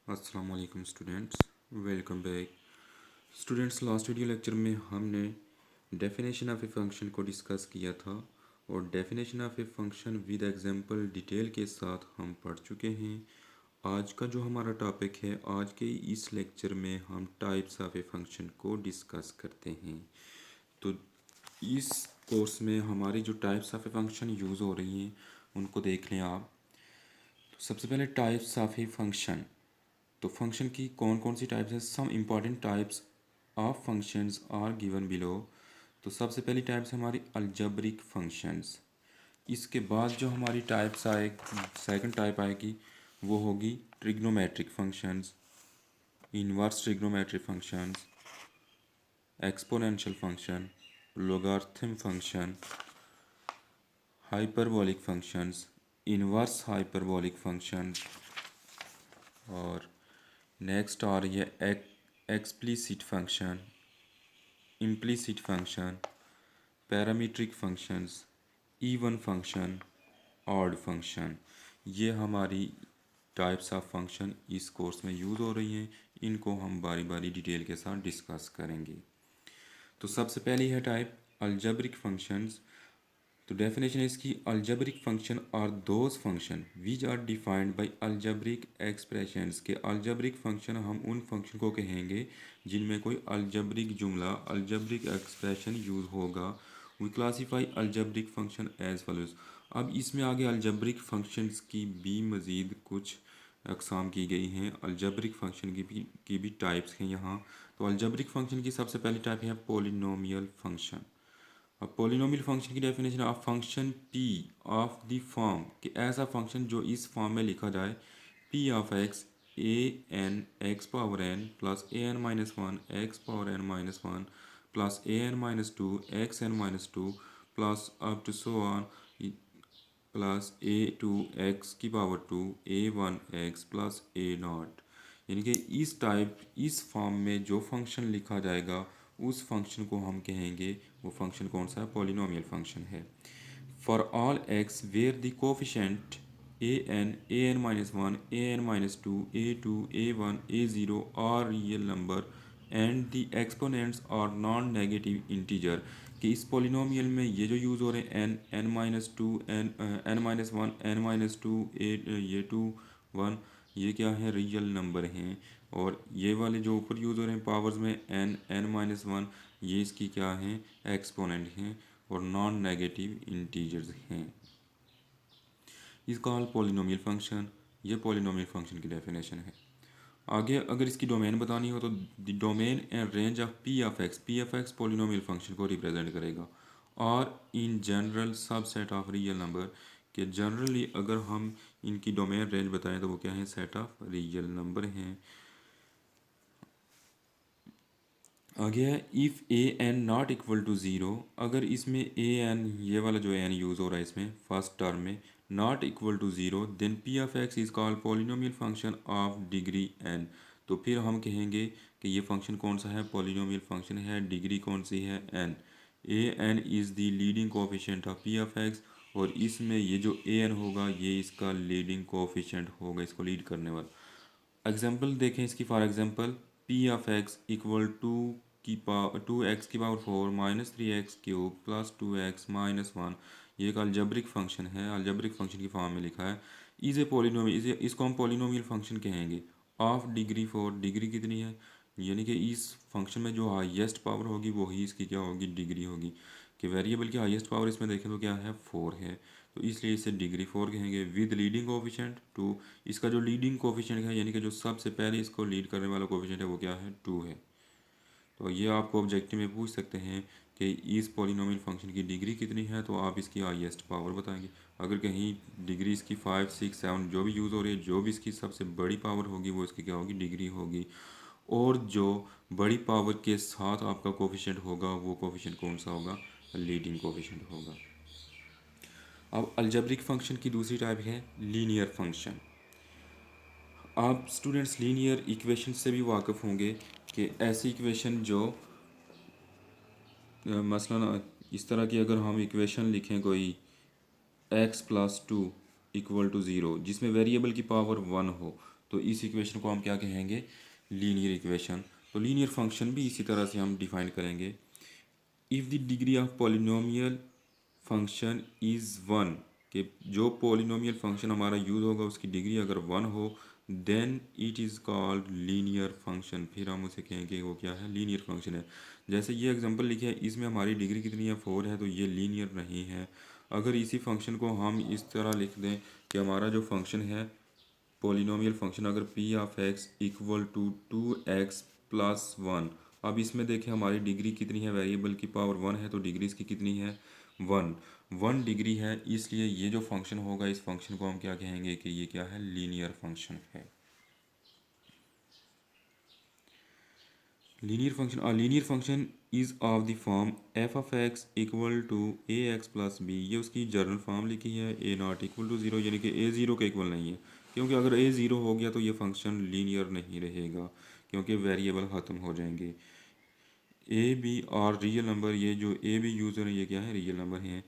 अस्सलाम वालेकुम students, welcome back. Students, last video lecture में हमने डेफिनेशन ऑफ ए फंक्शन को डिस्कस किया था और definition of a function with example detail के साथ हम पढ़ चुके हैं। आज का जो हमारा टॉपिक है, आज के इस लेक्चर में हम टाइप्स ऑफ ए फंक्शन को डिस्कस करते हैं। तो इस कोर्स में हमारी जो types of a function use हो रही हैं उनको देख लें आप। तो सबसे पहले टाइप्स ऑफ ए फंक्शन, तो फंक्शन की कौन कौन सी टाइप्स हैं। Some important types of functions are given below. तो सबसे पहली टाइप्स हमारी अलजेब्रिक फंक्शंस। इसके बाद जो हमारी टाइप्स आए, सेकंड टाइप आएगी वो होगी trigonometric functions, inverse trigonometric functions, exponential function, logarithm function, hyperbolic functions, inverse hyperbolic functions, और नेक्स्ट आ रही है explicit function, implicit function, parametric functions, even function, odd function. ये हमारी टाइप्स ऑफ फंक्शन इस कोर्स में यूज़ हो रही हैं। इनको हम बारी बारी डिटेल के साथ डिस्कस करेंगे। तो सबसे पहली है टाइप अलजेब्रिक फंक्शंस। तो डेफिनेशन है इसकी, algebraic function are those function which are defined by algebraic expressions. के अलजेब्रिक फंक्शन हम उन फंक्शन को कहेंगे जिनमें कोई अलजेब्रिक जुमला, अलजेब्रिक एक्सप्रेशन यूज़ होगा। We classify algebraic function as follows. अब इसमें आगे अलजेब्रिक फंक्शंस की भी मज़ीद कुछ अक़साम की गई हैं। अलजेब्रिक फंक्शन की भी टाइप्स हैं यहाँ। तो अलजेब्रिक फंक्शन की सबसे पहली टाइप है पोलिनोमियल फंक्शन। अब पोलिनोमियल फंक्शन की definition of function P of the form, कि ऐसा फंक्शन जो इस फॉर्म में लिखा जाए P of x a n x power n plus a n minus one x power n minus one plus a n minus two x n minus two plus up to so on plus a two x की power two a one x plus A not. यानी कि इस form में जो function लिखा जाएगा उस function को हम कहेंगे, वो फंक्शन कौन सा है, पॉलिनोमियल फंक्शन है। For all x where the coefficient a n minus one a n minus two a one a zero are real number and the exponents are non negative integer. कि इस polynomial में ये जो use हो रहे हैं n minus two n minus one n minus two ये two one, ये क्या है, रियल नंबर हैं। और ये वाले जो ऊपर यूज़ हो रहे हैं पावर्स में एन माइनस वन, ये इसकी क्या हैं, एक्सपोनेंट हैं और नॉन नेगेटिव इंटीजर्स हैं। इसका हल पॉलिनोमियल फंक्शन, ये पॉलिनोमियल फंक्शन की डेफिनेशन है। आगे अगर इसकी डोमेन बतानी हो तो the domain and range of P F x polynomial function को रिप्रेजेंट करेगा। और in general subset of real number, के जनरली अगर हम इनकी डोमेन रेंज बताएं तो वो क्या है, सेट ऑफ रियल नंबर हैं। आगे है if a n not equal to zero, अगर इसमें ए एन, ये वाला जो एन यूज़ हो रहा है इसमें फर्स्ट टर्म में, not equal to zero, then p of x is called polynomial function of degree n. तो फिर हम कहेंगे कि ये फंक्शन कौन सा है, पॉलिनोमियल फंक्शन है, डिग्री कौन सी है, n. A n is the leading coefficient of p of x, और इसमें ये जो ए एन होगा ये इसका लीडिंग कोफिशिएंट होगा, इसको लीड करने वाला। एग्जाम्पल देखें इसकी, for example P of x equal to x की power four minus three x cube plus two x minus one. ये एक अलजेब्रिक फंक्शन है, अलजेब्रिक फंक्शन की फॉर्म में लिखा है। इज ए पोलिनोमियल, इसको हम पोलिनोमियल फंक्शन कहेंगे। ऑफ डिग्री फोर, डिग्री कितनी है, यानी कि इस फंक्शन में जो हाईएस्ट पावर होगी वही इसकी क्या होगी, डिग्री होगी। कि वेरिएबल की हाईएस्ट पावर इसमें देखें तो क्या है, फोर है, तो इसलिए इसे डिग्री फोर कहेंगे। विद लीडिंग कोफिशिएंट टू, इसका जो लीडिंग कोफिशिएंट है यानी कि जो सबसे पहले इसको लीड करने वाला कोफिशिएंट है वो क्या है, टू है। तो ये आपको ऑब्जेक्टिव में पूछ सकते हैं कि इस पॉलिनोमियल फंक्शन की डिग्री कितनी है, तो आप इसकी हाईएस्ट पावर बताएंगे। अगर कहीं डिग्री इसकी फाइव सिक्स सेवन जो भी यूज़ हो रही है, जो भी इसकी सबसे बड़ी पावर होगी वो इसकी क्या होगी, डिग्री होगी। और जो बड़ी पावर के साथ आपका कोफिशिएंट होगा वो कोफिशिएंट कौन सा होगा, लीडिंग कोफिशिएंट होगा। अब अलजेब्रिक फंक्शन की दूसरी टाइप है लीनियर फंक्शन। आप स्टूडेंट्स लीनियर इक्वेशन से भी वाकिफ़ होंगे कि ऐसी इक्वेशन जो मसलन इस तरह की, अगर हम इक्वेशन लिखें कोई x plus two equal to zero, जिसमें वेरिएबल की पावर वन हो, तो इस इक्वेशन को हम क्या कहेंगे, लीनियर इक्वेशन। तो लीनियर फंक्शन भी इसी तरह से हम डिफाइन करेंगे। If the degree of polynomial function is one, कि जो पॉलिनोमियल फंक्शन हमारा यूज़ होगा उसकी डिग्री अगर वन हो, then it is called linear function. फिर हम उसे कहेंगे वो क्या है, लीनियर फंक्शन है। जैसे ये एग्जांपल लिखे है, इसमें हमारी डिग्री कितनी है, 4 है, तो ये लीनियर नहीं है। अगर इसी फंक्शन को हम इस तरह लिख दें कि हमारा जो फंक्शन है पॉलिनोमियल फंक्शन, अगर P of x equal to 2x plus one, अब इसमें देखें हमारी डिग्री कितनी है, वेरिएबल की पावर 1 है, तो डिग्री इसकी कितनी है, 1। 1 डिग्री है, इसलिए ये जो फंक्शन होगा इस फंक्शन को हम क्या कहेंगे कि ये क्या है, लीनियर फंक्शन है। Linear function is of the form F of x equal to A X plus B. ये उसकी जर्नल फॉर्म लिखी है, A not equal to zero, यानी कि ए ज़ीरो के इक्वल नहीं है, क्योंकि अगर ए ज़ीरो हो गया तो ये फंक्शन लीनियर नहीं रहेगा, क्योंकि वेरिएबल ख़त्म हो जाएंगे। ए बी और रियल नंबर, ये जो ए बी यूज़ हो रहे हैं ये क्या है, रियल नंबर हैं।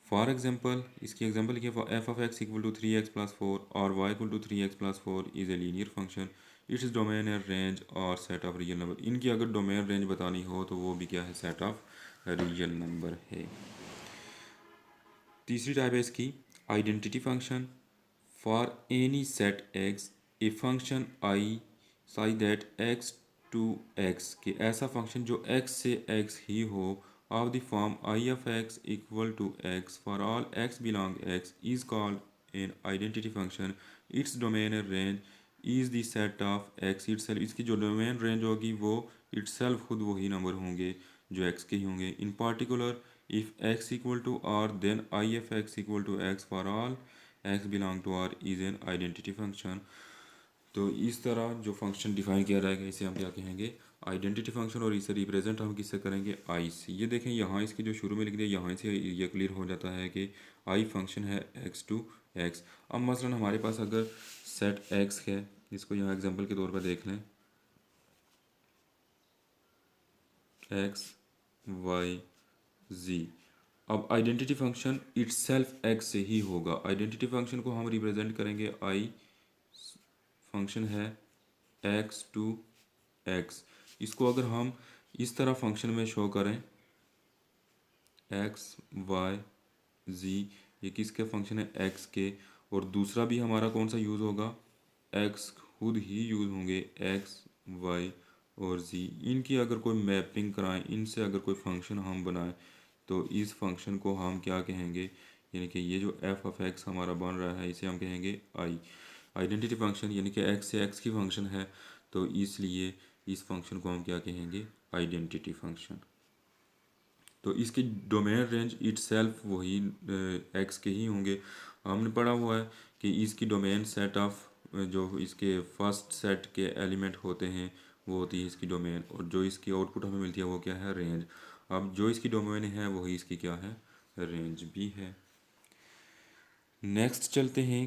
फॉर एग्जाम्पल, इसकी एग्जाम्पल लिखिए, F of x equal to 3x plus 4 और Y equal to 3x plus 4 is a linear function. Its domain है रेंज और सेट ऑफ रियल नंबर। इनकी अगर डोमेन रेंज बतानी हो तो वो भी क्या है, सेट ऑफ रियल नंबर है। तीसरी टाइप है इसकी identity function. For any set X a function I such that X to X, कि ऐसा फंक्शन जो x से x ही हो, of the form I of x equal to x for all x belong X is called an identity function. Its domain range is the set of X itself. इसकी जो domain range होगी वो itself खुद वही number होंगे जो x के ही होंगे। In particular if x equal to r then I f x equal to x for all x belong to r is an identity function. तो इस तरह जो फंक्शन डिफाइन किया जाएगा इसे हम क्या कहेंगे, आइडेंटिटी फंक्शन, और इसे रिप्रेजेंट हम किससे करेंगे, आई से। ये देखें यहाँ इसकी जो शुरू में लिख दिया, यहाँ से ये क्लियर हो जाता है कि आई फंक्शन है एक्स टू एक्स। अब मसलन हमारे पास अगर सेट एक्स है, इसको यहाँ एग्जांपल के तौर पर देख लें, एक्स वाई जी। अब आइडेंटिटी फंक्शन इटसेल्फ एक्स से ही होगा। आइडेंटिटी फंक्शन को हम रिप्रेजेंट करेंगे, आई फंक्शन है एक्स टू एक्स। इसको अगर हम इस तरह फंक्शन में शो करें, एक्स वाई जी, ये किसके फंक्शन है, एक्स के, और दूसरा भी हमारा कौन सा यूज़ होगा, एक्स खुद ही यूज़ होंगे, एक्स वाई और जी। इनकी अगर कोई मैपिंग कराएं, इनसे अगर कोई फंक्शन हम बनाएं, तो इस फंक्शन को हम क्या कहेंगे, यानी कि ये जो एफ ऑफ एक्स हमारा बन रहा है इसे हम कहेंगे आई। आइडेंटिटी फंक्शन यानी कि एक्स से एक्स की फंक्शन है, तो इसलिए इस फंक्शन को हम क्या कहेंगे, आइडेंटिटी फंक्शन। तो इसकी डोमेन रेंज इटसेल्फ वही एक्स के ही होंगे। हमने पढ़ा हुआ है कि इसकी डोमेन सेट ऑफ, जो इसके फर्स्ट सेट के एलिमेंट होते हैं वो होती है इसकी डोमेन, और जो इसकी आउटपुट हमें मिलती है वो क्या है, रेंज। अब जो इसकी डोमेन है वही इसकी क्या है, रेंज भी है। नेक्स्ट चलते हैं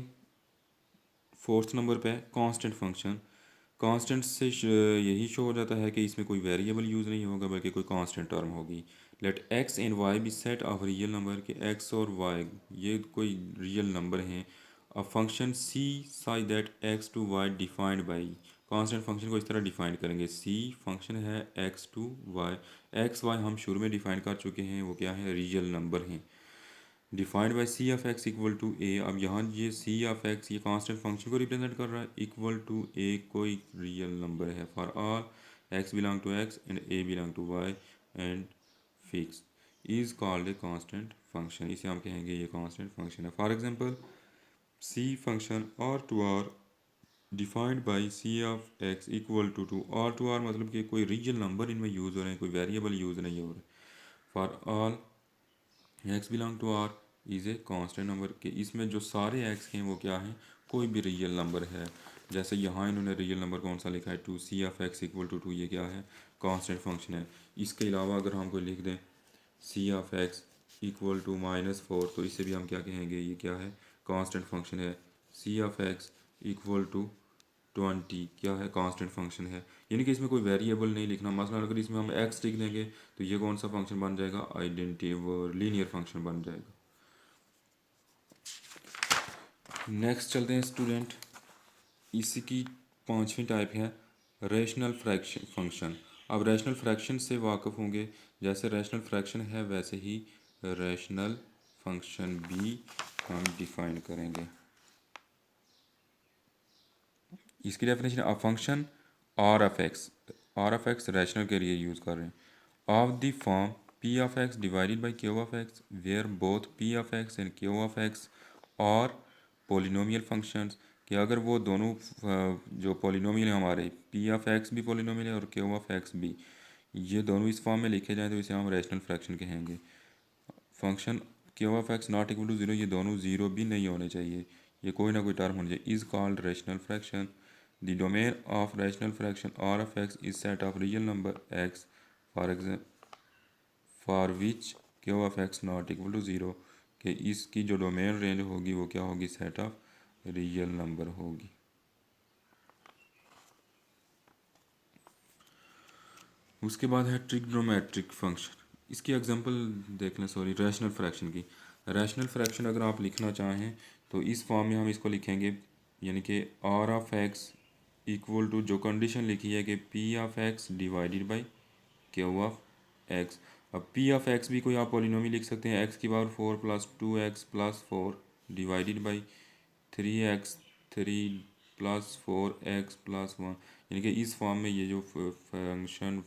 फोर्थ नंबर पे, कांस्टेंट फंक्शन। कांस्टेंट से यही शो हो जाता है कि इसमें कोई वेरिएबल यूज़ नहीं होगा बल्कि कोई कांस्टेंट टर्म होगी। Let X and Y be set of real number, के एक्स और वाई ये कोई रियल नंबर हैं। A function C such that X to Y defined by, constant function को इस तरह डिफाइन करेंगे, सी फंक्शन है X to Y, X Y हम शुरू में डिफाइन कर चुके हैं, वो क्या है, रियल नंबर हैं, defined by c of x equal to a. अब यहाँ ये सी ऑफ एक्स ये कांस्टेंट फंक्शन को रिप्रेजेंट कर रहा है, इक्वल टू ए कोई रियल नंबर है, for all x belong to x and a belong to y and fix is called a constant function. इसे हम कहेंगे ये कांस्टेंट फंक्शन है। For example c function R to R defined by c of x equal to R to R, मतलब कि कोई real number इनमें use हो रहे हैं, कोई वेरिएबल यूज़ नहीं हो रहे। For all x belong to R is a constant number, के इसमें जो सारे एक्स हैं वो क्या हैं, कोई भी रियल नंबर है। जैसे यहाँ इन्होंने रियल नंबर कौन सा लिखा है, to, C of x equal to, ये क्या है, कांस्टेंट फंक्शन है। इसके अलावा अगर हम कोई लिख दें सी ऑफ एक्स इक्वल टू -4, तो इसे भी हम क्या कहेंगे, ये क्या है, कांस्टेंट फंक्शन है। सी ऑफ एक्स इक्वल टू 20 क्या है, कांस्टेंट फंक्शन है। यानी कि इसमें कोई वेरिएबल नहीं लिखना। मसलन अगर इसमें हम एक्स लिख देंगे तो ये कौन सा फंक्शन बन जाएगा, आइडेंटिटी लीनियर फंक्शन बन जाएगा। नेक्स्ट चलते हैं स्टूडेंट, इसकी पांचवी टाइप है रेशनल फ्रैक्शन फंक्शन। अब रेशनल फ्रैक्शन से वाकिफ़ होंगे, जैसे रेशनल फ्रैक्शन है वैसे ही रेशनल फंक्शन भी हम डिफाइन करेंगे। इसकी definition a function R of X rational के लिए यूज़ कर रहे हैं, of the form P of X divided by Q of X where both P of X and Q of x are polynomial functions, कि अगर वो दोनों जो पोलिनोमियल है हमारे पी ऑफ एक्स भी पोलिनोमियल है और क्यू ऑफ एक्स भी, ये दोनों इस फॉर्म में लिखे जाएँ तो इसे हम रैशनल फ्रैक्शन कहेंगे। Function Q of X not equal to zero, ये दोनों ज़ीरो भी नहीं होने चाहिए, ये कोई ना कोई टर्म होनी चाहिए, is called rational fraction. The domain of rational fraction R of X is set of real number X for which Q of X not equal to zero, कि इसकी जो डोमेन रेंज होगी वो क्या होगी, सेट ऑफ रियल नंबर होगी। उसके बाद है ट्रिग्नोमेट्रिक फंक्शन। इसकी एग्जांपल देख लें, सॉरी, रैशनल फ्रैक्शन की। रैशनल फ्रैक्शन अगर आप लिखना चाहें तो इस फॉर्म में हम इसको लिखेंगे, यानी कि R of x equal to जो कंडीशन लिखी है कि P of X divided by Q of X. अब पी ऑफ एक्स भी कोई आप पॉलिनोमियल लिख सकते हैं, एक्स की power 4 plus 2x plus 4 divided by 3x 3 plus 4x plus 1, यानी कि इस फॉर्म में ये जो फंक्शन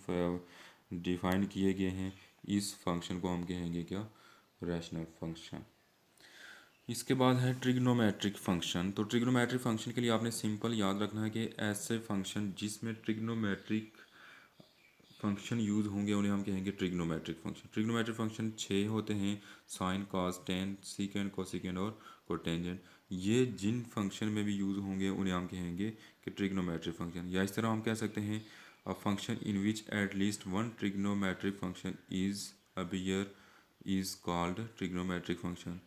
डिफाइन किए गए हैं, इस फंक्शन को हम कहेंगे क्या, रैशनल फंक्शन। इसके बाद है ट्रिग्नोमेट्रिक फंक्शन। तो ट्रिग्नोमेट्रिक फंक्शन के लिए आपने सिंपल याद रखना है कि ऐसे फंक्शन जिसमें ट्रिग्नोमेट्रिक फंक्शन यूज़ होंगे उन्हें हम कहेंगे ट्रिग्नोमेट्रिक फंक्शन। ट्रिग्नोमेट्रिक फंक्शन 6 होते हैं, sine, cos, tan, secant, cosecant और कोटेंजेंट। ये जिन फंक्शन में भी यूज़ होंगे उन्हें हम कहेंगे कि ट्रिग्नोमेट्रिक फंक्शन, या इस तरह हम कह सकते हैं a function in which at least one trigonometric function is appear is called trigonometric function.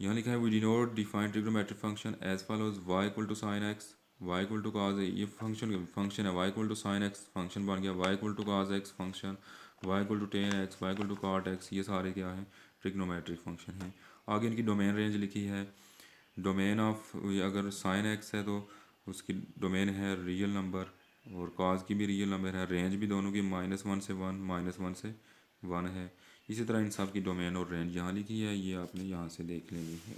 यहाँ लिखा है we denote define trigonometric function as follows y equal to sine X, y equal to cos है, ये function है, y equal to sine X function बन गया, y equal to cos X function, y equal to tan X, y equal to cot X, ये सारे क्या हैं, trigonometric function हैं। आगे इनकी डोमेन रेंज लिखी है, डोमेन ऑफ अगर साइन एक्स है तो उसकी डोमेन है रियल नंबर और cos की भी रियल नंबर है, रेंज भी दोनों की -1 से 1 -1 से 1 है। इसी तरह इन सब की डोमेन और रेंज यहाँ लिखी है, ये आपने यहाँ से देख लेनी है।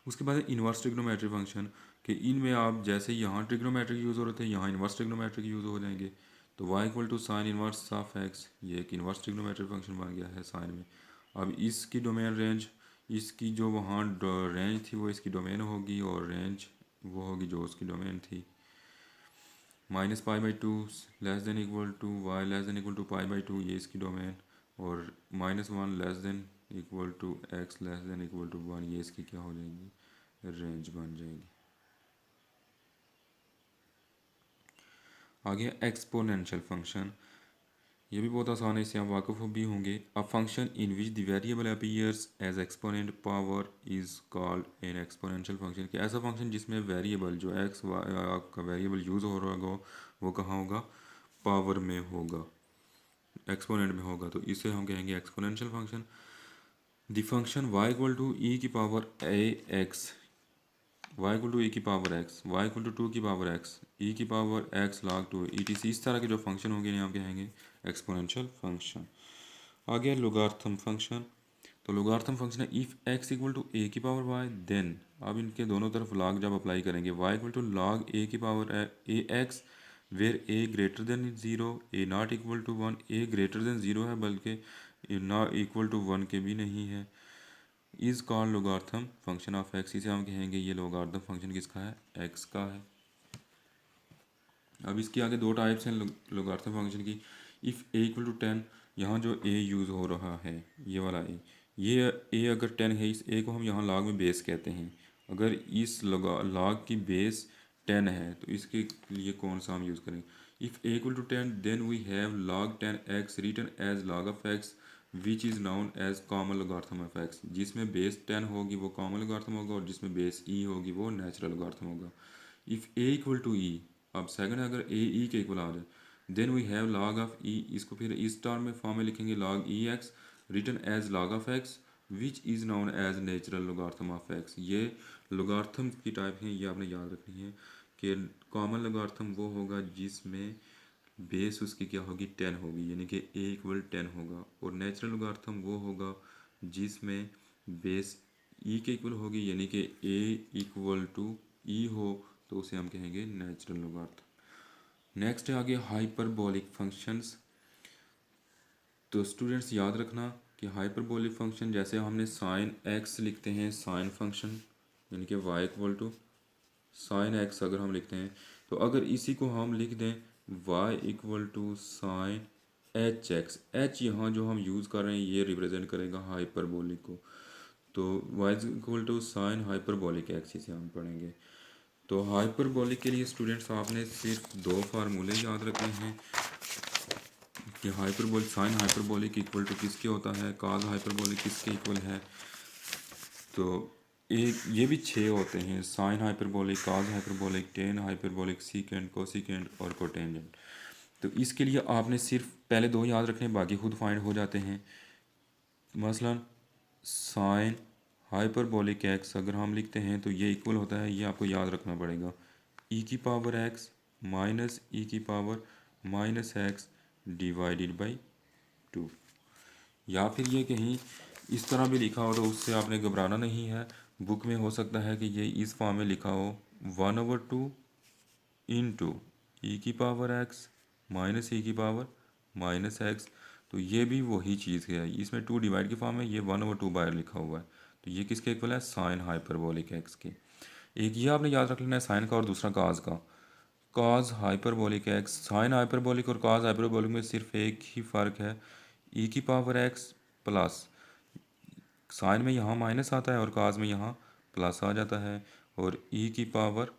उसके बाद इन्वर्स ट्रिग्नोमेट्रिक फंक्शन, कि इनमें आप जैसे यहाँ ट्रिग्नोमेट्रिक यूज़ हो रहे थे यहाँ इन्वर्स ट्रिग्नोमेट्रिक यूज़ हो जाएंगे। तो y equal to sine inverse of x, ये एक इन्वर्स ट्रिग्नोमेट्रिक फंक्शन बन गया है साइन में। अब इसकी डोमेन रेंज, इसकी जो वहाँ रेंज थी वो इसकी डोमेन होगी और रेंज वो होगी जो उसकी डोमेन थी। -π/2 less than equal to y less than equal to π/2, ये इसकी डोमेन, और -1 less than equal to x less than equal to 1, ये इसकी क्या हो जाएगी, रेंज बन जाएगी। आगे एक्सपोनेंशियल फंक्शन, ये भी बहुत आसान है, इससे आप वाकिफ़ भी होंगे। A function in which the variable appears as exponent power is called an exponential function, कि ऐसा फंक्शन जिसमें वेरिएबल जो एक्स आपका वेरिएबल यूज़ हो रहा होगा वो कहाँ होगा, पावर में होगा, एक्सपोनेंट में होगा, तो इसे हम कहेंगे exponential function. The function y equal to e की power A x, y equal to e की power x, y equal to 2 की पावर एक्स, ई की पावर एक्स log 2 etc, इस तरह के जो फंक्शन होंगे इन्हें हम कहेंगे एक्सपोनेंशियल फंक्शन। आगे लोगार्थम फंक्शन। तो लोगार्थम फंक्शन है इफ़ x इक्वल टू ए की पावर y देन, अब इनके दोनों तरफ log जब अप्लाई करेंगे, y equal to log A की power A X where A greater than 0, A not equal to 1, A greater than 0 है बल्कि नॉट इक्वल टू 1 के भी नहीं है, is called logarithm function of x, इसे हम कहेंगे ये लोगार्थम फंक्शन किसका है, एक्स का है। अब इसके आगे दो टाइप्स हैं लोगार्थम फंक्शन की। इफ़ ए इक्वल टू 10, यहाँ जो ए यूज़ हो रहा है ये वाला ए, ये ए अगर 10 है, इस ए को हम यहाँ लॉग में बेस कहते हैं। अगर इस लॉग की बेस 10 है तो इसके लिए कौन सा हम यूज़ करेंगे, if a equal to 10 then we have log 10x written as log of x which is known as common logarithm of x, जिसमें बेस 10 होगी वो कॉमन लोगार्थम होगा और जिसमें बेस ई होगी वो नेचुरल लोगार्थम होगा। If a equal to e, अब सेकंड अगर ए ई के इक्वल आ जाए, then we have log of e, इसको फिर इस टर्म में फॉर्म में लिखेंगे log e x written as log of x which is known as natural logarithm of x. ये लोगार्थम की टाइप हैं, ये आपने याद रखनी है। कि कॉमन लॉगरिथम वो होगा जिसमें बेस उसकी क्या होगी 10 होगी, यानी कि a इक्वल 10 होगा। और नेचुरल लॉगरिथम वो होगा जिसमें बेस e के इक्वल होगी, यानी कि a इक्वल टू e हो, तो उसे हम कहेंगे नेचुरल लॉगरिथम। नेक्स्ट है आगे हाइपरबोलिक फंक्शंस। तो स्टूडेंट्स याद रखना कि हाइपरबोलिक फंक्शन जैसे हमने साइन एक्स लिखते हैं साइन फंक्शन, यानी कि y equal to sine X अगर हम लिखते हैं, तो अगर इसी को हम लिख दें y equal to sine H X, H यहाँ जो हम यूज़ कर रहे हैं ये रिप्रेजेंट करेगा हाइपरबोलिक को, तो y equal to sine hyperbolic X इसे हम पढ़ेंगे। तो हाइपरबोलिक के लिए स्टूडेंट्स आपने सिर्फ दो फार्मूले याद रखने हैं कि hyperbolic sine hyperbolic equal to किसके होता है, काज हाइपरबोलिक किसके इक्वल है। तो एक ये भी छः होते हैं, sine hyperbolic, cos hyperbolic, tan hyperbolic, secant, cosecant और कोटेंजेंट। तो इसके लिए आपने सिर्फ पहले दो याद रखने, बाकी खुद फाइंड हो जाते हैं। मसलन साइन हाइपरबोलिक एक्स अगर हम लिखते हैं तो ये इक्वल होता है, ये आपको याद रखना पड़ेगा, ई की पावर एक्स माइनस ई की power minus x divided by 2। या फिर ये कहीं इस तरह भी लिखा हो तो उससे आपने घबराना नहीं है, बुक में हो सकता है कि ये इस फॉर्म में लिखा हो 1/2 इंटू ई की पावर एक्स माइनस ई की पावर माइनस एक्स। तो ये भी वही चीज़ है, इसमें 2 डिवाइड की फॉर्म में ये 1/2 बाहर लिखा हुआ है, तो ये किसके इक्वल है, साइन हाइपरबोलिक एक्स के। एक ये आपने याद रख लेना है साइन का और दूसरा काज का। काज हाइपरबोलिक एक्स, साइन हाइपरबोलिक और काज हाइपरबोलिक में सिर्फ एक ही फ़र्क है, ई की पावर एक्स प्लस साइन में यहाँ माइनस आता है और काज में यहाँ प्लस आ जाता है, और ई की पावर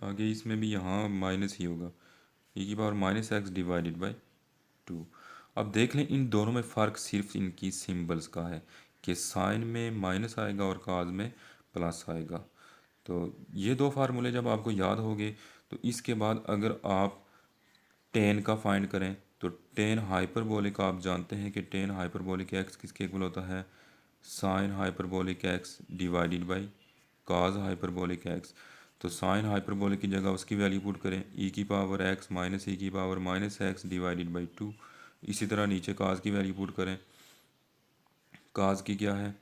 आगे इसमें भी यहाँ माइनस ही होगा, ई की power minus x divided by 2। अब देख लें इन दोनों में फ़र्क सिर्फ इनकी सिंबल्स का है कि साइन में माइनस आएगा और काज में प्लस आएगा। तो ये दो फार्मूले जब आपको याद होंगे तो इसके बाद अगर आप टेन का फाइंड करें तो टेन हाइपरबोलिक आप जानते हैं कि टेन हाइपरबोलिक एक्स किसके इक्वल होता है, sign hyperbolic x divided by cause hyperbolic x. तो साइन हाइपरबोलिक की जगह उसकी वैल्यू पुट करें, ई की पावर एक्स माइनस ई की power minus x divided by 2। इसी तरह नीचे काज की वैल्यू पुट करें, काज की क्या है,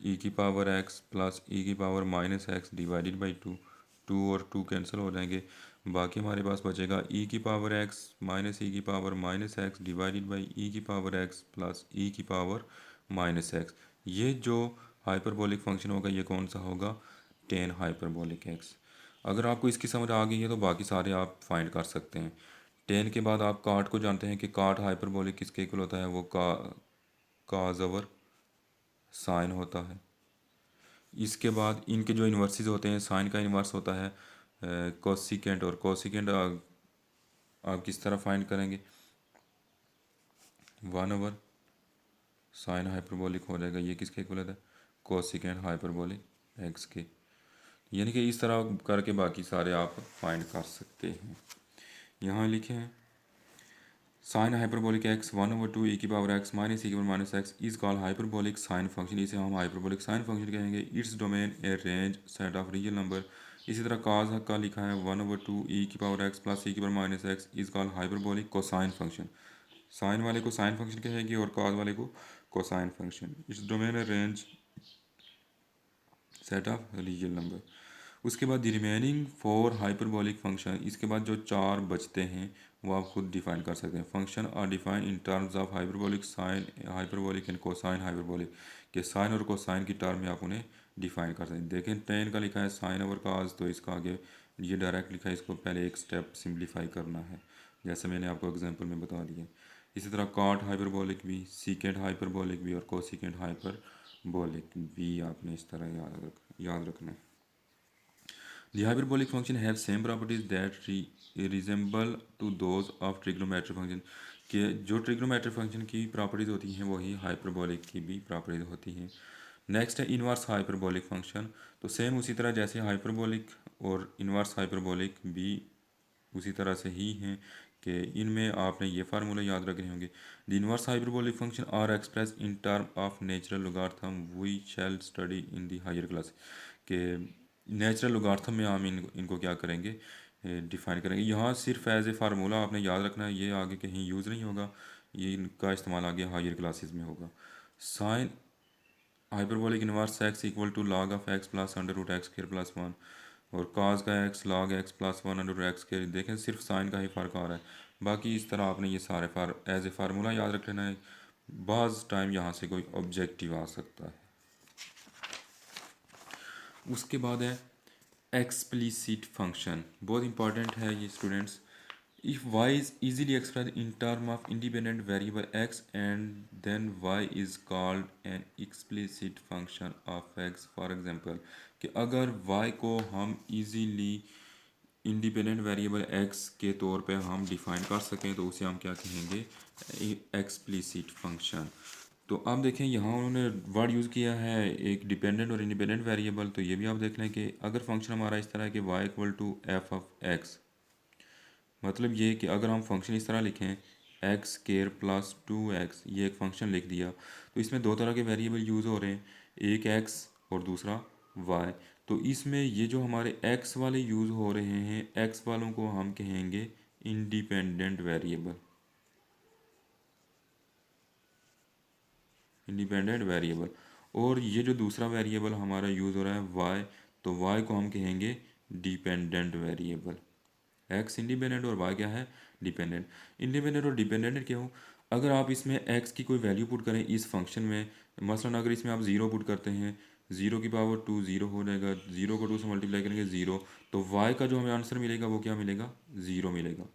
ई की पावर एक्स प्लस ई की power minus x divided by 2। 2 और 2 कैंसिल हो जाएंगे, बाकी हमारे पास बचेगा ई की पावर एक्स माइनस ई की power minus x divided by e की पावर एक्स प्लस ई की पावर माइनस एक्स। ये जो हाइपरबोलिक फंक्शन होगा ये कौन सा होगा, टेन हाइपरबोलिक एक्स। अगर आपको इसकी समझ आ गई है तो बाकी सारे आप फाइंड कर सकते हैं। टेन के बाद आप काट को जानते हैं कि काट हाइपरबोलिक किसके इक्वल होता है, वो काज ओवर साइन होता है। इसके बाद इनके जो इन्वर्सेस होते हैं, साइन का इन्वर्स होता है कोसिकेंट, और कोसिकेंट आप किस तरह फाइंड करेंगे, 1/, साइन हाइपरबोलिक हो जाएगा, ये किसके इक्वल होता है, कोसिकेंट हाइपरबोलिक एक्स के। यानी कि इस तरह करके बाकी सारे आप फाइंड कर सकते हैं। यहाँ लिखे हैं साइन हाइपरबोलिक एक्स 1/2 ई की पावर एक्स माइनस ई की power minus X is call hyperbolic sine function, इसे हम हाइपरबोलिक साइन फंक्शन कहेंगे। It's domain a range set of real number. इसी तरह काज का लिखा है 1/2 ई की पावर एक्स प्लस ई की power minus X is call hyperbolic cosine function. Sine वाले को साइन फंक्शन कहेंगे और काज वाले को cosine function. Its domain a range set of real number. उसके बाद द रिमेनिंग 4 हाइपरबोलिक फंक्शन, इसके बाद जो 4 बचते हैं वो आप खुद डिफाइन कर सकते हैं। Function are define in terms of hyperbolic, sine hyperbolic and cosine hyperbolic, के साइन और कोसाइन की टर्म में आप उन्हें डिफाइन कर सकते हैं। देखें टेन का लिखा है साइन ओवर काज, तो इसका आगे ये डायरेक्ट लिखा है, इसको पहले एक स्टेप सिंप्लीफाई करना है जैसे मैंने आपको एग्जांपल में बता दिया। इसी तरह कॉट हाइपरबोलिक भी, सीकेंट हाइपरबोलिक भी और कोसिकेंट हाइपरबोलिक भी आपने इस तरह याद रखना है। The hyperbolic function have same properties that resemble to those of trigonometric function, कि जो ट्रिग्नोमेट्रिक फंक्शन की प्रॉपर्टीज़ होती हैं वही हाइपरबोलिक की भी प्रॉपर्टीज़ होती हैं। नेक्स्ट है इनवर्स हाइपरबोलिक फंक्शन। तो सेम उसी तरह जैसे हाइपरबोलिक और इनवर्स हाइपरबोलिक भी उसी तरह से ही हैं कि इनमें आपने ये फार्मूला याद रखने होंगे। The inverse hyperbolic function are express in term of natural logarithm we shall study in the higher class, के नेचुरल लॉगरिथम में हम इनको क्या करेंगे, डिफाइन करेंगे। यहाँ सिर्फ एज ए फार्मूला आपने याद रखना है, ये आगे कहीं यूज़ नहीं होगा, ये इनका इस्तेमाल आगे हायर क्लासेस में होगा। Sine hyperbolic inverse X equal to log of X plus under root X square plus one, और काज का X log X plus one under root X square. देखें सिर्फ साइन का ही फ़र्क आ रहा है, बाकी इस तरह आपने ये सारे एज ए फार्मूला याद रख लेना है। बाज़ टाइम यहाँ से कोई ऑब्जेक्टिव आ सकता है। उसके बाद है एक्सप्लिसिट फंक्शन, बहुत इंपॉर्टेंट है ये students. If y is easily expressed in term of independent variable x and then y is called an explicit function of x। for example कि अगर y को हम easily इंडिपेंडेंट वेरिएबल x के तौर पे हम डिफाइन कर सकें तो उसे हम क्या कहेंगे, एक्सप्लिसिट फंक्शन। तो आप देखें यहाँ उन्होंने वर्ड यूज़ किया है एक डिपेंडेंट और इंडिपेंडेंट वेरिएबल। तो ये भी आप देख लें कि अगर फंक्शन हमारा इस तरह है कि y equal to F of X, मतलब ये कि अगर हम फंक्शन इस तरह लिखें एक्स स्क्वायर प्लस 2x, ये एक फ़ंक्शन लिख दिया, तो इसमें दो तरह के वेरिएबल यूज़ हो रहे हैं, एक x और दूसरा y। तो इसमें ये जो हमारे x वाले यूज़ हो रहे हैं, x वालों को हम कहेंगे इंडिपेंडेंट वेरिएबल, इंडिपेंडेंट वेरिएबल। और ये जो दूसरा वेरिएबल हमारा यूज़ हो रहा है y, तो y को हम कहेंगे डिपेंडेंट वेरिएबल। एक्स इंडिपेंडेंट और वाई क्या है, डिपेंडेंट। इंडिपेंडेंट और डिपेंडेंट क्यों, अगर आप इसमें एक्स की कोई वैल्यू पुट करें इस फंक्शन में, मसलन अगर इसमें आप ज़ीरो पुट करते हैं, ज़ीरो की पावर टू ज़ीरो हो जाएगा, ज़ीरो को टू से मल्टीप्लाई करेंगे ज़ीरो, तो वाई का जो हमें आंसर मिलेगा वो क्या मिलेगा, ज़ीरो मिलेगा।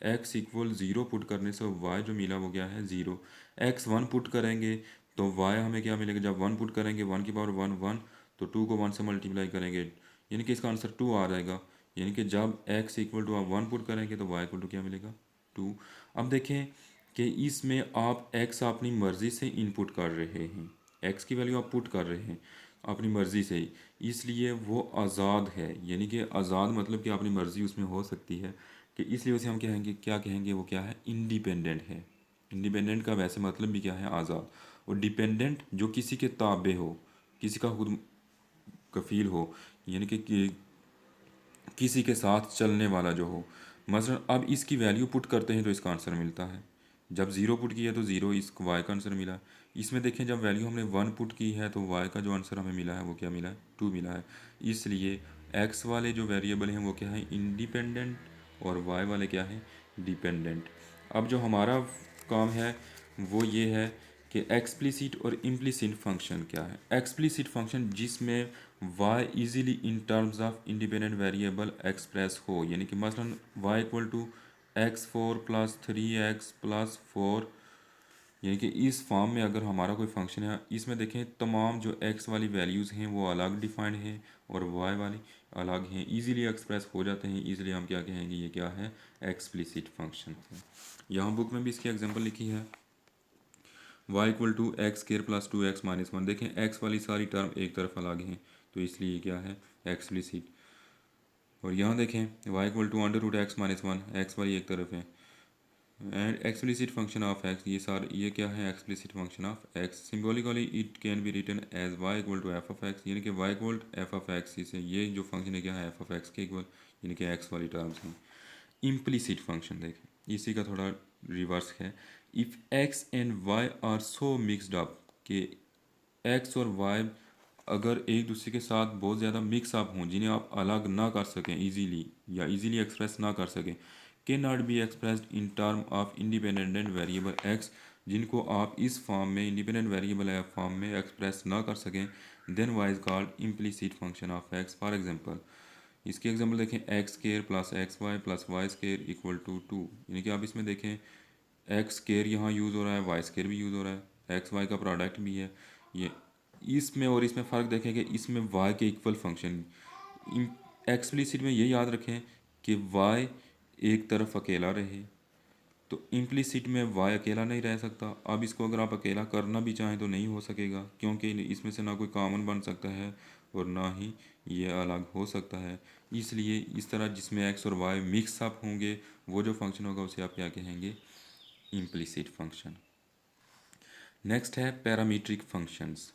एक्स इक्वल ज़ीरो पुट करने से वाई जो मिला वो क्या है, ज़ीरो। एक्स वन पुट करेंगे तो वाई हमें क्या मिलेगा, जब वन पुट करेंगे वन की पावर वन वन, तो टू को वन से मल्टीप्लाई करेंगे, यानी कि इसका आंसर टू आ जाएगा। यानी कि जब x इक्वल टू आप वन पुट करेंगे तो y इक्वल टू क्या मिलेगा, टू। अब देखें कि इसमें आप x अपनी मर्ज़ी से इनपुट कर रहे हैं, x की वैल्यू आप पुट कर रहे हैं अपनी मर्ज़ी से ही, इसलिए वो आज़ाद है। यानी कि आज़ाद मतलब कि अपनी मर्ज़ी उसमें हो सकती है, कि इसलिए उसे हम कहेंगे, क्या कहेंगे, वो क्या है, इंडिपेंडेंट है। इंडिपेंडेंट का वैसे मतलब भी क्या है, आज़ाद। और डिपेंडेंट जो किसी के ताबे हो, किसी का खुद कफील हो, यानी कि किसी के साथ चलने वाला जो हो। मसलन अब इसकी वैल्यू पुट करते हैं तो इसका आंसर मिलता है, जब ज़ीरो पुट किया तो ज़ीरो, इस वाई का आंसर मिला। इसमें देखें जब वैल्यू हमने वन पुट की है तो वाई का जो आंसर हमें मिला है वो क्या मिला है, टू मिला है। इसलिए एक्स वाले जो वेरिएबल हैं वो क्या है, इंडिपेंडेंट, और वाई वाले क्या हैं, डिपेंडेंट। अब जो हमारा काम है वो ये है कि एक्सप्लिसिट और इम्प्लिसिट फंक्शन क्या है। एक्सप्लिसिट फंक्शन जिसमें y easily in terms of independent variable express हो, यानी कि मसलन y equal to X four plus three X plus four, यानी कि इस फॉर्म में अगर हमारा कोई फंक्शन है, इसमें देखें तमाम जो x वाली वैल्यूज़ हैं वो अलग डिफाइंड हैं और y वाली अलग हैं, इजीली एक्सप्रेस हो जाते हैं, इसलिए हम क्या कहेंगे, ये क्या है, एक्सप्लिसिट फंक्शन है। यहाँ बुक में भी इसकी एग्जांपल लिखी है, y equal to X square plus two x minus one. देखें x वाली सारी टर्म एक तरफ अलग हैं, तो इसलिए क्या है, एक्सप्लिसिट। और यहाँ देखें y equal to under root X minus one, X वाली एक तरफ है, and explicit function of x, ये क्या है, explicit function of x। Symbolically it can be written as y equal to F of X, यानी कि y equal F of x, इसे ये जो फंक्शन है क्या है, एफ ऑफ एक्स के इक्वल, यानी कि x वाली टर्म्स हैं। इम्प्लिसिट फंक्शन देखें, इसी का थोड़ा रिवर्स है। If X and Y are so mixed up कि एक्स और वाई अगर एक दूसरे के साथ बहुत ज़्यादा मिक्स अप हों, जिन्हें आप अलग ना कर सकें इजीली, या इजीली एक्सप्रेस ना कर सकें, can not be expressed in term of independent variable X, जिनको आप इस फॉर्म में, इंडिपेंडेंट वेरिएबल फॉर्म में एक्सप्रेस ना कर सकें, then Y is called implicit function of X. For example इसकी एग्जांपल देखें, X square plus X Y plus Y square equal to two, यानी कि आप इसमें देखें एक्स स्केयर यहाँ यूज़ हो रहा है, वाई स्केयर भी यूज़ हो रहा है, एक्स वाई का प्रोडक्ट भी है। ये इसमें और इसमें फ़र्क देखें कि इसमें वाई के इक्वल फंक्शन, एक्सप्लिसिट में ये याद रखें कि वाई एक तरफ अकेला रहे, तो इम्प्लिसिट में वाई अकेला नहीं रह सकता। अब इसको अगर आप अकेला करना भी चाहें तो नहीं हो सकेगा, क्योंकि इसमें से ना कोई कॉमन बन सकता है और ना ही ये अलग हो सकता है। इसलिए इस तरह जिसमें एक्स और वाई मिक्स अप होंगे, वो जो फंक्शन होगा उसे आप क्या कहेंगे, इम्प्लिसिट फंक्शन। नेक्स्ट है पैरामीट्रिक फंक्शंस।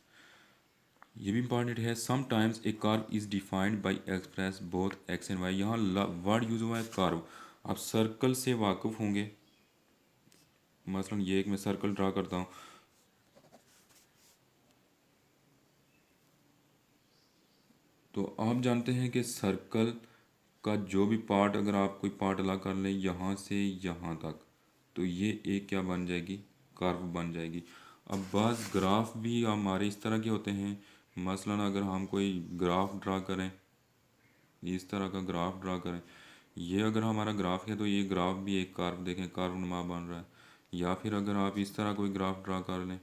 ये भी इंपॉर्टेंट है। Sometimes a curve is defined by express both X and Y. यहाँ वर्ड यूज हुआ है कर्व। आप सर्कल से वाकिफ होंगे। मसलन ये एक मैं सर्कल ड्रा करता हूँ, तो आप जानते हैं कि सर्कल का जो भी पार्ट, अगर आप कोई पार्ट अलग कर लें यहाँ से यहाँ तक, तो ये एक क्या बन जाएगी, कर्व बन जाएगी। अब बाज़ ग्राफ भी हमारे इस तरह के होते हैं। मसलन अगर हम कोई ग्राफ ड्रा करें, इस तरह का ग्राफ ड्रा करें, ये अगर हमारा ग्राफ है तो ये ग्राफ भी एक कर्व, देखें कर्व नुमा बन रहा है। या फिर अगर आप इस तरह कोई ग्राफ ड्रा कर लें,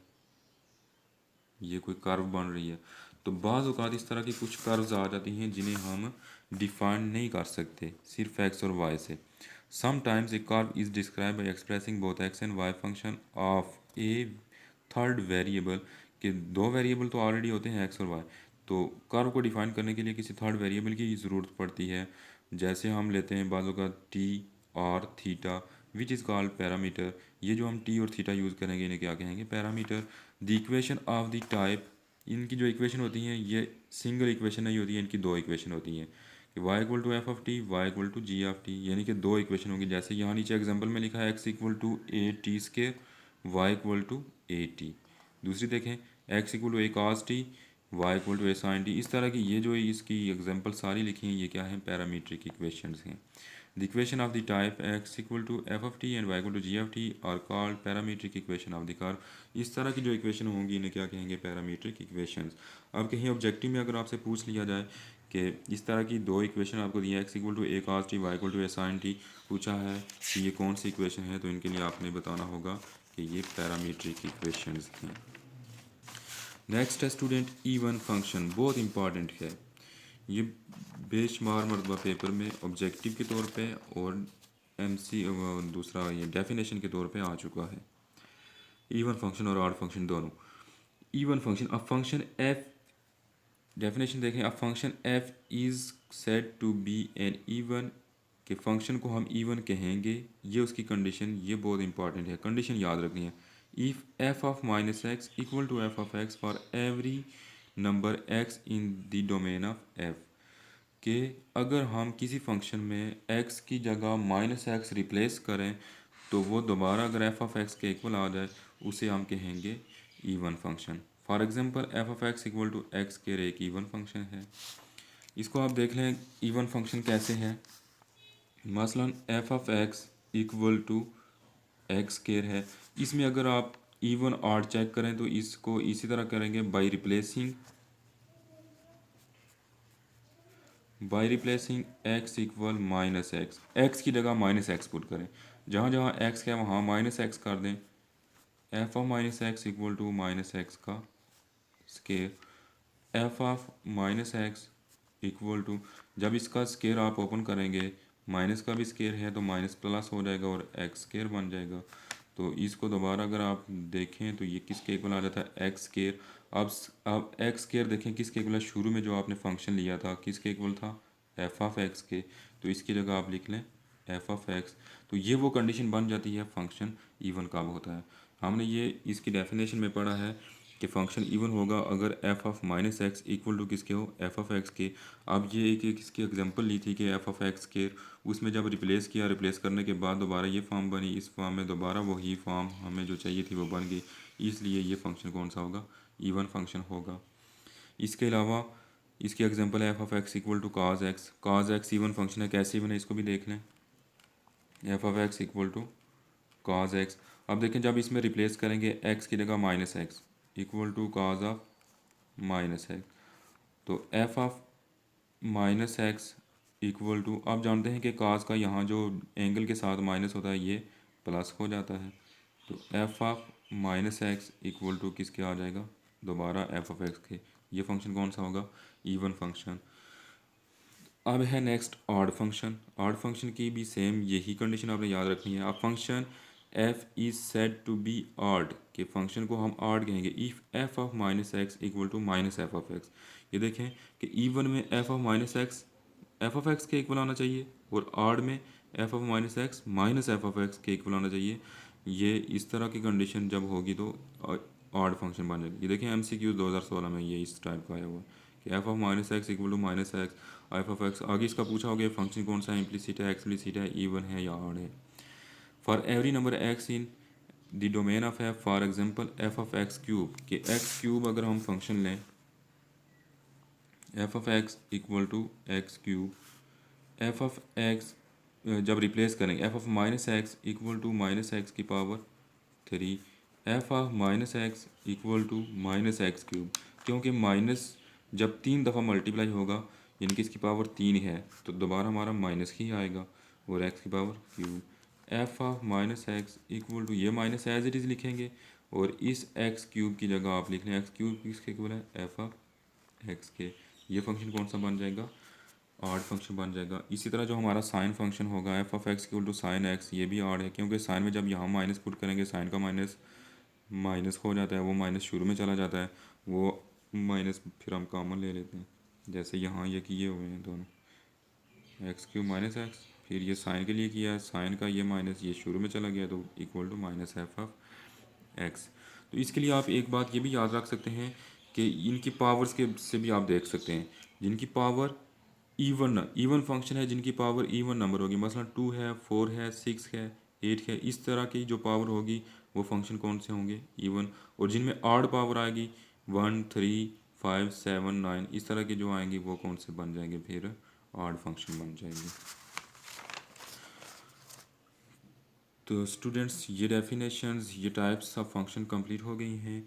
ये कोई कर्व बन रही है। तो बाज़ औक़ात इस तरह की कुछ कर्व्स आ जाती हैं जिन्हें हम डिफाइन नहीं कर सकते सिर्फ एक्स और वाई से। Sometimes a curve is describe by expressing both X and Y function of a third variable, के दो वेरिएबल तो ऑलरेडी होते हैं एक्स और वाई, तो कर्व को डिफाइन करने के लिए किसी थर्ड वेरिएबल की ज़रूरत पड़ती है। जैसे हम लेते हैं बाज़ों का टी और theta which is called parameter. ये जो हम टी और थीटा यूज़ करेंगे इन्हें क्या कहेंगे, parameter. The equation of the type, इनकी जो इक्वेशन होती हैं ये सिंगल इक्वेशन नहीं होती है, इनकी दो इक्वेशन होती हैं कि y equal to F of T, Y equal to G of T, यानी कि दो इक्वेशन होंगी। जैसे यहाँ नीचे एग्जांपल में लिखा है x equal to A T square, Y equal to A T. दूसरी देखें x equal to A cos T, Y equal to A sine T. इस तरह की ये जो इसकी एग्जांपल सारी लिखी हैं ये क्या है, पैरामीट्रिक इक्वेशंस हैं। The equation of the type x equal to f of t and y equal to g of t are called parametric equation of the curve। इस तरह की जो इक्वेशन होंगी इन्हें क्या कहेंगे, पैरामीट्रिक इक्वेशंस। अब कहीं ऑब्जेक्टिव में अगर आपसे पूछ लिया जाए कि इस तरह की दो इक्वेशन आपको दी है, x equal to A cos T, Y equal to A sine T, पूछा है कि ये कौन सी इक्वेशन है, तो इनके लिए आपने बताना होगा कि ये पैरामीट्रिक इक्वेशंस हैं। नेक्स्ट है स्टूडेंट E1 फंक्शन, बहुत इंपॉर्टेंट है। ये बेशुमार मरतबा पेपर में ऑब्जेक्टिव के तौर पे और एमसी दूसरा ये डेफिनेशन के तौर पे आ चुका है। इवन फंक्शन और ऑड फंक्शन दोनों। इवन फंक्शन, अब फंक्शन एफ, डेफिनेशन देखें, अब function F is said to be an even, के फंक्शन को हम इवन कहेंगे, ये उसकी कंडीशन, ये बहुत इंपॉर्टेंट है, कंडीशन याद रखनी है। If F of minus x equal to F of X for every number x in the domain of F, कि अगर हम किसी फंक्शन में x की जगह माइनस एक्स रिप्लेस करें तो वो दोबारा अगर एफ ऑफ एक्स के इक्वल आ जाए उसे हम कहेंगे even function. For example F of x equal to X के एक इवन फंक्शन है। इसको आप देख लें इवन फंक्शन कैसे है। मसलन F of x equal to X square है, इसमें अगर आप इवन ऑड चेक करें तो इसको इसी तरह करेंगे by replacing x equal minus x, x की जगह माइनस एक्स पुट करें, जहाँ जहाँ एक्स है वहाँ माइनस एक्स कर दें। F of minus x equal to minus x का square, f of minus x equal to, जब इसका स्केयर आप ओपन करेंगे माइनस का भी स्केयर है तो माइनस प्लस हो जाएगा और एक्स स्केयर बन जाएगा। तो इसको दोबारा अगर आप देखें तो ये किसके इक्वल आ जाता है, एक्स स्केयर। अब एक्स स्केयर देखें किसके इक्वल है, शुरू में जो आपने फंक्शन लिया था किसके इक्वल था, एफ ऑफ एक्स के, तो इसकी जगह आप लिख लें एफ ऑफ एक्स। तो ये वो कंडीशन बन जाती है फंक्शन इवन कब होता है। हमने ये इसकी डेफिनेशन में पढ़ा है कि फंक्शन इवन होगा अगर F of minus x equal to किसके हो, एफ ऑफ एक्स के। अब ये एक इसकी एग्जांपल ली थी कि एफ ऑफ एक्स के, उसमें जब रिप्लेस किया, रिप्लेस करने के बाद दोबारा ये फॉर्म बनी, इस फॉर्म में दोबारा वही फॉर्म हमें जो चाहिए थी वो बन गई, इसलिए ये फंक्शन कौन सा होगा, इवन फंक्शन होगा। इसके अलावा इसकी एग्जांपल है F of x equal to cos x, cos x even function है, कैसे इवन है इसको भी देख लें, f of x equal to cos x. अब देखें जब इसमें रिप्लेस करेंगे एक्स की जगह minus x equal to cos of minus x, तो f of minus x equal to, आप जानते हैं कि काज का यहाँ जो एंगल के साथ माइनस होता है ये प्लस हो जाता है, तो f of minus x equal to किसके आ जाएगा, दोबारा एफ ऑफ एक्स के। ये फंक्शन कौन सा होगा, इवन फंक्शन। अब है next odd function. Odd function की भी सेम यही कंडीशन आपने याद रखनी है। अब function f is said to be odd, के फंक्शन को हम ऑड कहेंगे if F of minus x equal to minus f of x. ये देखें कि इवन में f of minus x f of x के इक्वल आना चाहिए और ऑड में f of minus x minus f of x के इक्वल आना चाहिए। ये इस तरह की कंडीशन जब होगी तो ऑड फंक्शन बन जाएगा। ये देखिए MCQ 2016 में ये इस टाइप का आया हुआ कि f of minus x equal to minus x f of x. आगे इसका पूछा हो गया फंक्शन कौन सा है, इम्प्लिसिट है, एक्सप्लिसिट है, इवन है या ऑड है। For every number x in the domain of f, for example F of x cube, कि एक्स क्यूब अगर हम फंक्शन लें f of x equal to x cube, f of x जब replace करेंगे f of minus x equal to minus x की power 3, f of minus x equal to minus x cube, क्योंकि minus जब 3 दफ़ा multiply होगा यानी कि इसकी पावर 3 है तो दोबारा हमारा माइनस ही आएगा और एक्स की power cube. F of minus x equal to, ये माइनस एज इट इज़ लिखेंगे और इस एक्स क्यूब की जगह आप लिख लें एक्स क्यूब किसके इक्वल है, एफ ऑफ एक्स के। ये फंक्शन कौन सा बन जाएगा, ऑड फंक्शन बन जाएगा। इसी तरह जो हमारा साइन फंक्शन होगा f of x equal to sine x, ये भी ऑड है क्योंकि साइन में जब यहाँ माइनस पुट करेंगे साइन का माइनस माइनस हो जाता है, वो माइनस शुरू में चला जाता है, वो माइनस फिर हम कॉमन ले लेते हैं, जैसे यहाँ ये किए हुए हैं दोनों एक्स क्यूब माइनस एक्स, फिर ये साइन के लिए किया है साइन का ये माइनस ये शुरू में चला गया तो equal to minus f of x. तो इसके लिए आप एक बात ये भी याद रख सकते हैं कि इनकी पावर्स के से भी आप देख सकते हैं, जिनकी पावर इवन फंक्शन है, जिनकी पावर इवन नंबर होगी, मसलन 2 है, 4 है, 6 है, 8 है, इस तरह की जो पावर होगी वो फंक्शन कौन से होंगे, इवन। और जिनमें ऑड पावर आएगी 1, 3, 5, 7, 9 इस तरह के जो आएंगे वो कौन से बन जाएंगे, फिर ऑड फंक्शन बन जाएंगे। तो स्टूडेंट्स ये डेफिनेशंस ये टाइप्स ऑफ फंक्शन कंप्लीट हो गई हैं।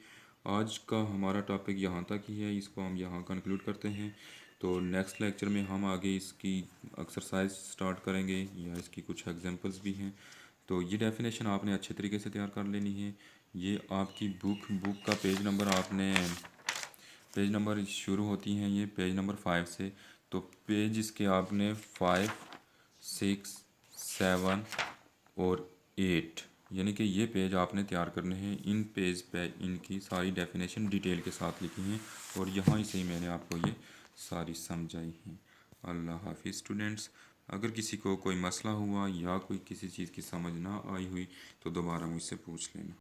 आज का हमारा टॉपिक यहाँ तक ही है, इसको हम यहाँ कंक्लूड करते हैं। तो नेक्स्ट लेक्चर में हम आगे इसकी एक्सरसाइज स्टार्ट करेंगे या इसकी कुछ एग्जांपल्स भी हैं। तो ये डेफिनेशन आपने अच्छे तरीके से तैयार कर लेनी है। ये आपकी बुक का पेज नंबर शुरू होती हैं ये पेज नंबर 5 से, तो पेज इसके आपने 5, 6, 7 और 8 यानी कि ये पेज आपने तैयार करने हैं। इन पेज पे इनकी सारी डेफिनेशन डिटेल के साथ लिखी हैं और यहाँ से ही मैंने आपको ये सारी समझाई हैं। अल्लाह हाफिज़ स्टूडेंट्स। अगर किसी को कोई मसला हुआ या कोई किसी चीज़ की समझ ना आई हुई तो दोबारा मुझसे पूछ लेना।